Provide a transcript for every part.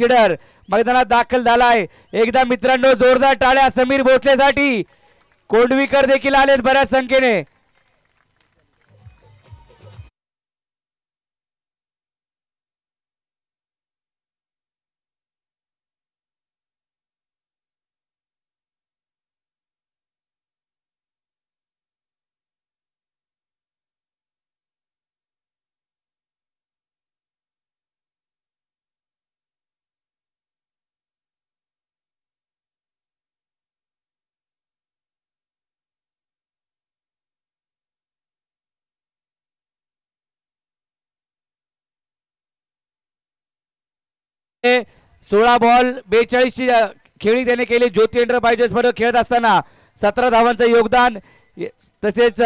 Cheddar मैदानात दाखल झालाय। एकदा मित्रांनो जोरदार टाळ्या समीर भोसलेसाठी। कोंडवीकर देखील आलेत बऱ्याच संख्येने। हे 16 बॉल 42 ची खेळी त्याने केली। ज्योती एंटरप्राइजेस बरोबर खेळत असताना 17 धावांचं योगदान। तसेच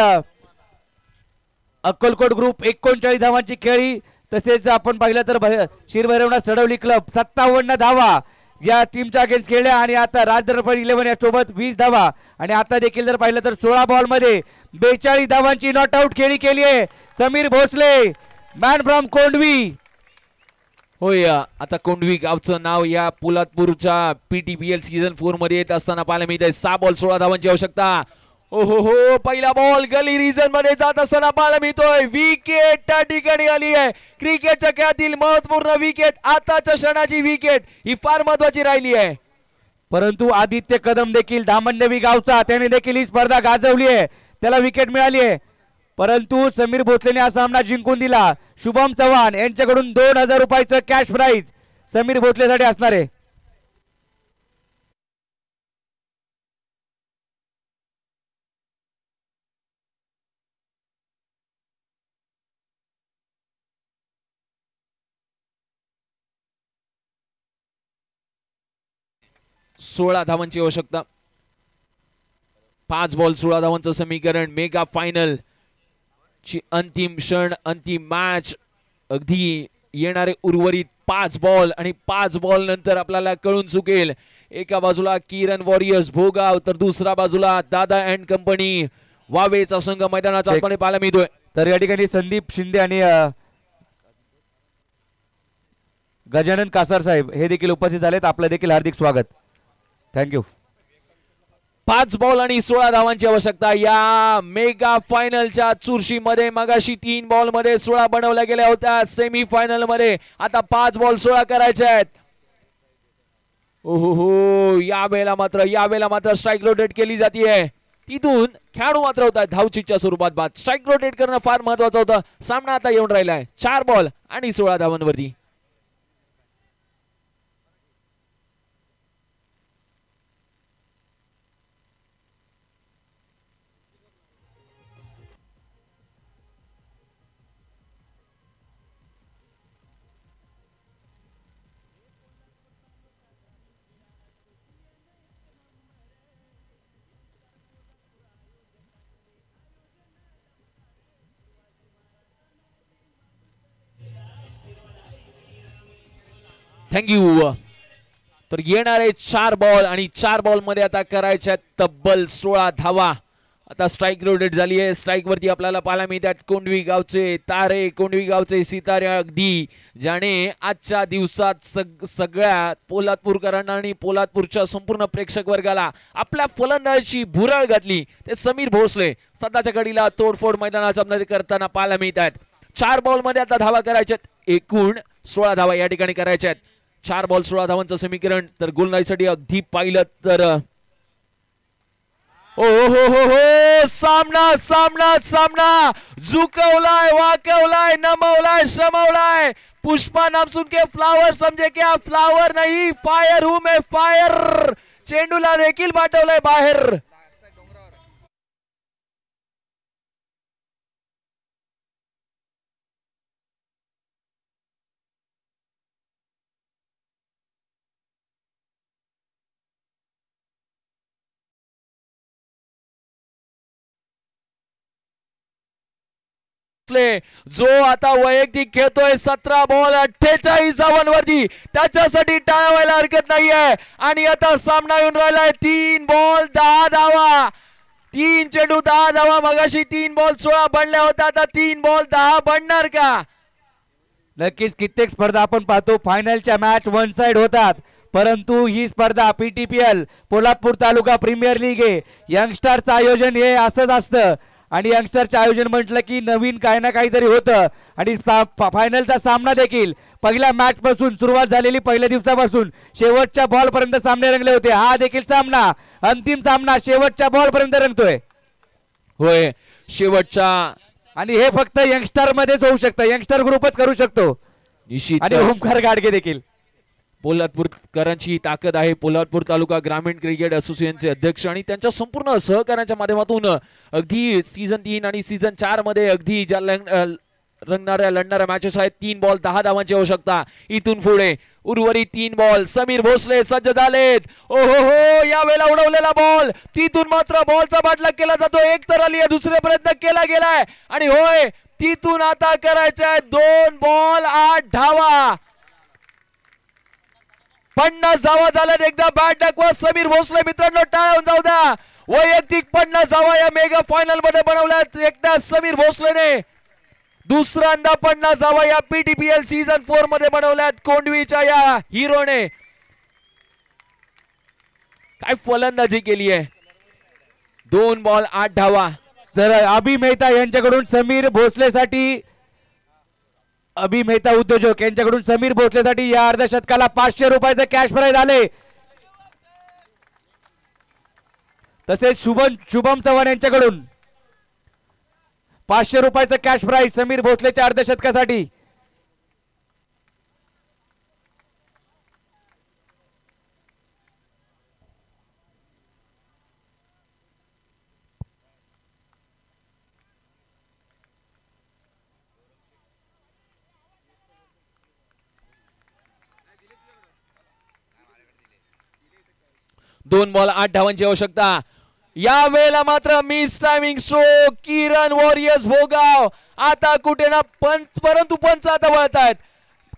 अक्कलकोट ग्रुप 39 धावांची खेळी। तसेच आपण पाहिलं तर शिरभैरवनाथ सडवली क्लब 57 धावा या टीमच्या अगेन्स्ट खेळल्या। आणि आता राजदर्पण 11 या सोबत 20 धावा। आणि आता देखील जर पाहिलं तर 16 बॉल मध्ये 42 धावांची नॉट आउट खेळी केली आहे समीर भोसले मॅन फ्रॉम कोंडवी। होय आता कोंडवी गावचं नाव या पोलादपूरच्या PTPL सीझन 4 मध्ये येत असताना पाहायला मिळते। 6 बॉल 16 धावांची आवश्यकता। ओहो हो पहिला बॉल गली रिजन मध्ये जात असताना पाहायला मिळतोय। विकेट त्या ठिकाणी आली आहे। क्रिकेटच्या खेळातील महत्त्वपूर्ण विकेट, आताच्या क्षणाची विकेट ही फार महत्वाची राहिली आहे। परंतु आदित्य कदम देखील धामणदेवी गावचा त्याने देखील ही स्पर्धा गाजवली आहे। त्याला विकेट मिळाली आहे। परंतु समीर भोसलेने हा सामना जिंकून दिला। शुभम चव्हाण यांच्याकडून 2000 रुपयाचं कॅश प्राइज समीर भोसलेसाठी असणार आहे। सोळा धावांची आवश्यकता। 5 बॉल 16 धावांचं समीकरण। मेगा फायनल ची अंतिम क्षण, अंतिम मॅच। अगदी येणारे उर्वरित 5 बॉल आणि 5 बॉल नंतर आपल्याला कळून चुकेल। एका बाजूला किरण वॉरियर्स भोगाव तर दुसऱ्या बाजूला दादा अँड कंपनी वावेचा संघ मैदानाचा आतमध्ये पाहायला मिळतोय। तर या ठिकाणी संदीप शिंदे आणि गजानन कासार साहेब हे देखील उपस्थित झालेत। आपलं देखील हार्दिक स्वागत। थँक्यू। 5 बॉल आणि 16 धावांची आवश्यकता या मेगा फायनलच्या चुरशी मध्ये। मगाशी 3 बॉल मध्ये 16 बनवल्या गेल्या होत्या सेमी फायनल मध्ये। आता 5 बॉल 16 करायचे आहेत। ओहो यावेळेला मात्र स्ट्राईक रोटेट केली जाते। तिथून खेळाडू मात्र होत आहेत धावचीच्या स्वरूपात बाद। स्ट्राईक रोटेट करणं फार महत्वाचं होतं। सामना आता येऊन राहिलाय 4 बॉल आणि 16 धावांवरती। थँक्यू। तर येणारे 4 बॉल आणि 4 बॉल मध्ये आता करायच्या तब्बल 16 धावा। आता स्ट्राईक रोटेट झाली आहे। स्ट्राईक वरती आपल्याला पाहायला मिळतात कोंडवी गावचे तारे, कोंडवी गावचे सितारे। अगदी ज्याने आजच्या दिवसात सगळ्या पोलादपूरकरांना आणि पोलादपूरच्या संपूर्ण प्रेक्षक वर्गाला आपल्या फलंदाजीची भुरळ घातली ते समीर भोसले स्वतःच्या कडीला तोडफोड मैदानाच्या मध्ये करताना पाहायला मिळतात। 4 बॉल मध्ये आता धावा करायच्यात। एकूण 16 धावा या ठिकाणी करायच्यात। 4 बॉल 16 धावांचं समीकरण। तर गोलंदाजीसाठी अगदी पाहिलं तर ओ हो सामना झुकवलाय, वाकवलाय, नमवलाय, श्रमवलाय। पुष्पा नाम सुन के फ्लावर समझे क्या? फ्लावर नहीं फायर हूं मैं फायर। चेंडूला देखील पाठवलंय बाहेर। जो आता वैयक्तिक खेळतोय 17 बॉल 48 धावांवरती त्याच्यासाठी टाळ्या व्हायला हरकत नाहीये। आणि आता सामना येऊन राहिलाय 3 बॉल 10 धावा। 3 चेंडू 10 धावा। मगाशी 3 बॉल 16 बनल्या होत्या। आता 3 बॉल 10 बनणार का? नक्कीच कित्येक स्पर्धा आपण पाहतो फायनलच्या मॅच वन साइड होतात, परंतु ही स्पर्धा PTPL पोलादपूर तालुका प्रीमियर लीग आहे. यंगस्टरचं आयोजन हे असंच असतं आणि यंगस्टरचं आयोजन म्हटलं की नवीन काही ना काहीतरी होतं. आणि फायनलचा सामना देखील पहिल्या मॅच पासून सुरुवात झालेली, पहिल्या दिवसापासून शेवटच्या बॉल पर्यंत सामने रंगले होते. हा देखील सामना अंतिम सामना शेवटच्या बॉल पर्यंत रंगतोय. होय, शेवटच्या आणि हे फक्त यंगस्टर मध्येच होऊ शकतं, यंगस्टर ग्रुपच करू शकतो. निश्चित आणि ओमकार गाडगे देखील. पोलादपूरकरांची ताकद आहे. पोलादपूर तालुका ग्रामीण क्रिकेट असोसिएशनचे अध्यक्ष आणि त्यांच्या संपूर्ण सहकार्याच्या माध्यमातून अगदी सीझन 3 आणि सीझन 4 मध्ये अगदी ज्या लढणाऱ्या मॅचेस आहेत 3 बॉल 10 धावांची आवश्यकता. इथून पुढे उर्वरित 3 बॉल. समीर भोसले सज्ज झालेत. ओहो हो, या वेळेला उडवलेला बॉल, तिथून मात्र बॉलचा बाटला केला जातो. एक तर आली आहे, दुसरे प्रयत्न केला गेलाय आणि होय, तिथून आता करायचा 2 बॉल 8 धावा. 50 धावा झाल्यात. एकदा बॅट दाखवा समीर भोसले. मित्रांनो टाळ्या जाऊ द्या. वैयक्तिक 50 धावा या मेगा फायनल मध्ये बनवल्यात एकदा समीर भोसलेने. दुसऱ्यांदा 50 धावा या PTPL सीझन 4 मध्ये बनवल्यात कोंडवीच्या या हिरोने. काय फलंदाजी केली आहे. 2 बॉल 8 धावा. तर अभि मेहता यांच्याकडून समीर भोसलेसाठी, अभि मेहता उद्योजक यांच्याकडून समीर भोसलेसाठी या अर्धशतकाला 500 रुपयाचं कॅश प्राइज आले. तसेच शुभम चव्हाण यांच्याकडून 500 रुपयाचं कॅश प्राइज समीर भोसलेच्या अर्धशतकासाठी. दोन बॉल 8 धावांची आवश्यकता. या वेळेला मात्र मिस टायमिंग स्ट्रोक किरण वॉरियर्स भोगाव. आता कुठे ना परंतु पंच आता वळत आहेत.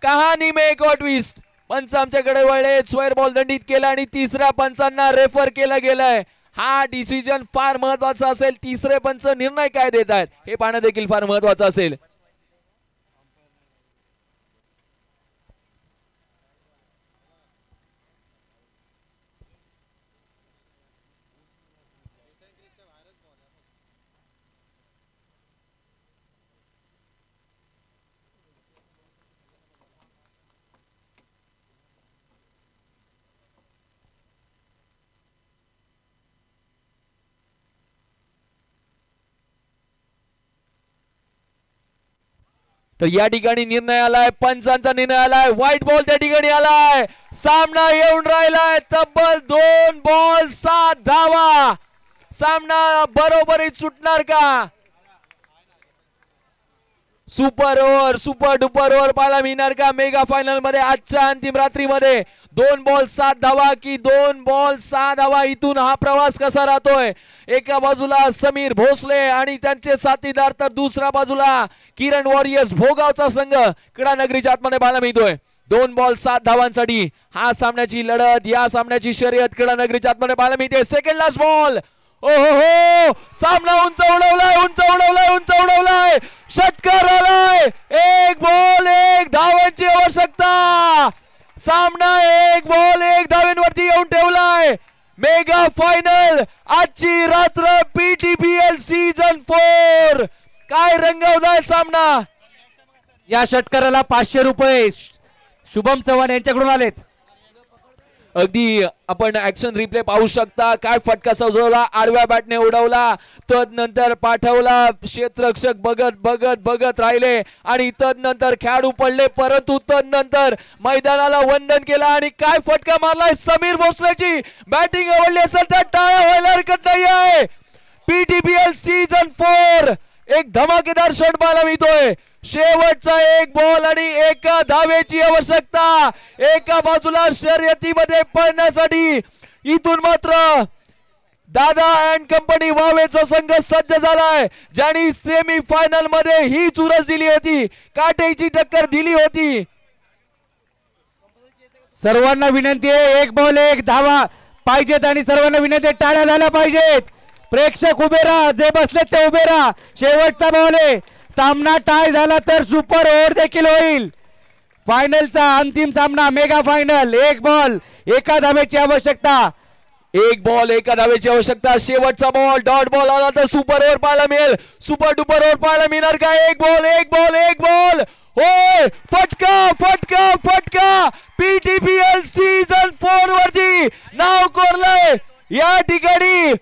कहाणी में एक और ट्विस्ट. पंच आमच्याकडे वळले, स्क्वेअर बॉल दंडित केला आणि तिसऱ्या पंचांना रेफर केलं गेलंय. हा डिसिजन फार महत्वाचा असेल. तिसरे पंच निर्णय काय देत आहेत हे पाहणं देखील फार महत्वाचं असेल. तर या ठिकाणी निर्णय आलाय, पंचांचा निर्णय आलाय. व्हाईट बॉल त्या ठिकाणी आलाय. सामना येऊन राहिलाय तब्बल 2 बॉल 7 धावा. सामना बरोबरीत सुटणार का. Super over, super duper over पाहायला मिळणार का मेगा फायनल मध्ये आजच्या अंतिम रात्रीमध्ये. 2 बॉल 7 धावा की 2 बॉल 6 धावा. इथून हा प्रवास कसा राहतोय. एका बाजूला समीर भोसले आणि त्यांचे साथीदार, तर दुसऱ्या बाजूला किरण वॉरियर्स भोगावचा संघ क्रीडा नगरीच्या आतमध्ये पाहायला मिळतोय. 2 बॉल 7 धावांसाठी हा सामन्याची लढत, या सामन्याची शर्यत क्रीडा नगरीच्या आतमध्ये पाहायला मिळते. Second last ball. ओहो हो, सामना उंच उडवलाय, उंच उडवलाय, उंच उडवलाय. षटकार आलाय. 1 बॉल 1 धावांची आवश्यकता. सामना 1 बॉल 1 धावांवरती येऊन ठेवलाय. मेगा फायनल आजची रात्र PTPL सीझन 4. काय रंगवलाय सामना. या षटकाराला 500 रुपये शुभम चव्हाण यांच्याकडून आलेत. अगदी आपण ऍक्शन रिप्ले पाहू शकता. काय फटका सजवला, आडव्या बॅटने उडवला, तदनंतर पाठवला. क्षेत्ररक्षक बघत बघत बघत राहिले आणि तदनंतर खेळाडू पडले, परंतु तदनंतर मैदानाला वंदन केलं आणि काय फटका मारलाय. समीर भोसलेची बॅटिंग आवडली असेल तर टाळ्या व्हायला हरकत नाहीये. PTPL सीझन 4 एक धमाकेदार शॉट पाहायला मिळतोय. शेवटचा 1 बॉल आणि 1 धावेची आवश्यकता. एका बाजूला शर्यतीमध्ये पळण्यासाठी इथून मात्र दादा अँड कंपनी वावेचा संघ सज्ज झालाय, ज्यांनी सेमी फायनल मध्ये ही चुरस दिली होती, काटेची टक्कर दिली होती. सर्वांना विनंती आहे 1 बॉल 1 धावा पाहिजेत आणि सर्वांना विनंती आहे टाळ्या झाल्या पाहिजेत. प्रेक्षक उभे राहा, जे बसले ते उभे राहा. शेवटचा बॉल आहे. सामना टाय झाला तर सुपर ओव्हर देखील होईल. फायनलचा अंतिम सामना मेगा फायनल. एक बॉल एका धावेची आवश्यकता. एक बॉल एका धावेची आवश्यकता. शेवटचा बॉल डॉट बॉल आला तर सुपर ओव्हर पाहायला मिळेल. सुपर डुपर ओव्हर पाहायला मिळणार का? एक बॉल एक बॉल एक बॉल. होय फटका फटका फटका. PTPL सीझन 4 वरती नाव कोरलंय. या ठिकाणी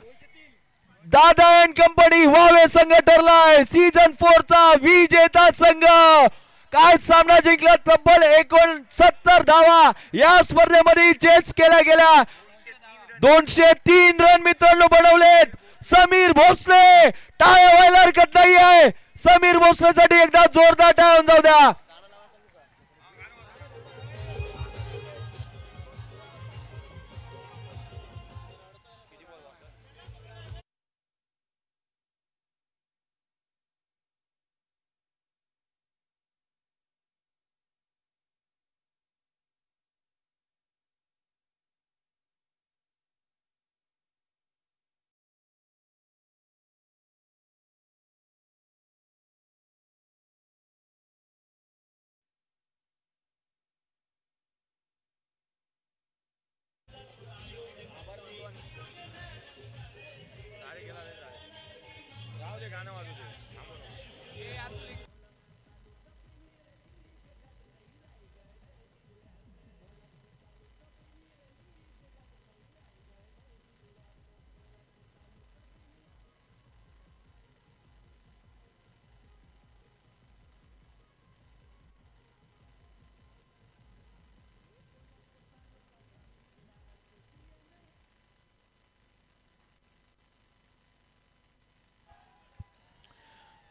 दादा अँड कंपनी वावे संघ ठरलाय सीझन 4 चा विजेता संघ. काय सामना जिंकला. तब्बल 69 धावा या स्पर्धेमध्ये चेस केल्या गेल्या. 203 रन मित्रांनो बनवलेत. समीर भोसले टाळ्या व्हायला हरकत नाही आहे. समीर भोसलेसाठी एकदा जोरदार टाळ्या जाऊ द्या.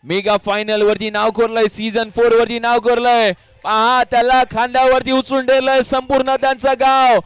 मेगा फायनल वरती नाव कोरलंय. सीझन 4 वरती नाव कोरलंय. पहा त्याला खांद्यावरती उचलून ठेवलंय संपूर्ण त्यांचं गाव.